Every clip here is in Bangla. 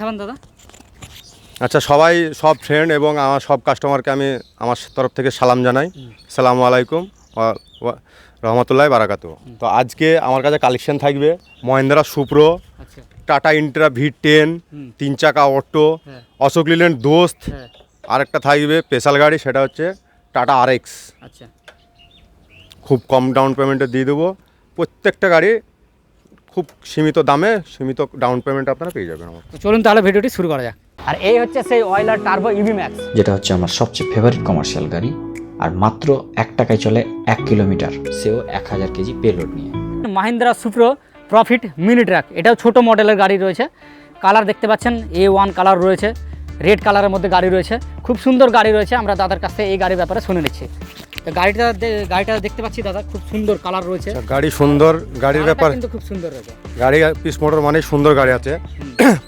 সালাম দাদা। আচ্ছা, সব ফ্রেন্ড এবং আমার সব কাস্টমারকে আমি আমার তরফ থেকে সালাম জানাই। আসসালামু আলাইকুম রহমতুল্লাহ বারাকাতু। তো আজকে আমার কাছে কালেকশন থাকবে মহিন্দ্রা সুপ্রো, আচ্ছা। টাটা ইন্ট্রা V10, 3 চাকা অটো, হ্যাঁ। অশোক লিল্যান্ড দোস্ত। হ্যাঁ। আরেকটা থাকবে স্পেশাল গাড়ি, সেটা হচ্ছে টাটা RX। আচ্ছা। খুব কম ডাউন পেমেন্টে দিয়ে দেবো। প্রত্যেকটা গাড়ি খুব সীমিত দামে, সীমিত ডাউন পেমেন্ট আপনারা পেয়ে যাবেন আমার। তো চলুন তাহলে ভিডিওটি শুরু করা যাক। আর এই হচ্ছে সেই অয়েলার টার্বো ইভি ম্যাক্স, যেটা হচ্ছে আমার সবচেয়ে ফেভারিট কমার্শিয়াল গাড়ি। আর মাত্র 1 টাকায় চলে 1 কিলোমিটার, সেও 1000 কেজি পেলোড নিয়ে। Mahindra সুপ্রো profit mini truck. এটাও ছোট মডেলের গাড়ি রয়েছে। কালার দেখতে পাচ্ছেন A1 কালার রয়েছে, রেড কালারের মধ্যে গাড়ি রয়েছে। খুব সুন্দর গাড়ি রয়েছে। আমরা দাদার কাছ থেকে এই গাড়ির ব্যাপারে শুনে নিচ্ছি। তো গাড়িটা দেখতে পাচ্ছি দাদা, খুব সুন্দর কালার রয়েছে। গাড়ি সুন্দর, গাড়ির ব্যাপার কিন্তু খুব সুন্দর রয়েছে। গাড়ি পিস মোটর মানে সুন্দর গাড়ি আছে।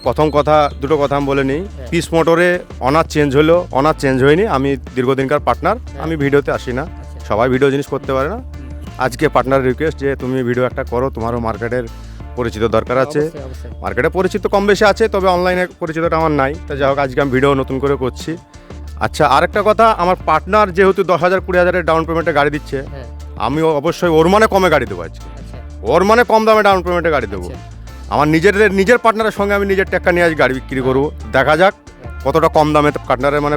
প্রথম কথা, দুটো কথা আমি বলে নিই। পিস মোটরে অনার চেঞ্জ হলো, অনার চেঞ্জ হয়নি। আমি দীর্ঘদিনকার পার্টনার, আমি ভিডিওতে আসি না। সবাই ভিডিও জিনিস করতে পারে না। আজকে পার্টনার রিকোয়েস্ট যে তুমি ভিডিও একটা করো, তোমারও মার্কেটের পরিচিত দরকার আছে। অবশ্যই, অবশ্যই। মার্কেটে পরিচিত কম বেশি আছে, তবে অনলাইনে পরিচিতটা আমার নাই। তা যাই হোক, আজকে আমি ভিডিও নতুন করে করছি। আচ্ছা, আরেকটা কথা, আমার পার্টনার যেহেতু 10,000 20,000 ডাউন পেমেন্টে গাড়ি দিচ্ছে, হ্যাঁ। আমি অবশ্যই ওর মানে কমে গাড়ি দেবো আজকে। আচ্ছা। ওর মানে কম দামে ডাউন পেমেন্টে গাড়ি দেবো। আচ্ছা। আমার নিজের পার্টনারের সঙ্গে আমি নিজের টাকা নিয়ে আজ গাড়ি বিক্রি করবো। দেখা যাক কতটা কম দামে পার্টনারের মানে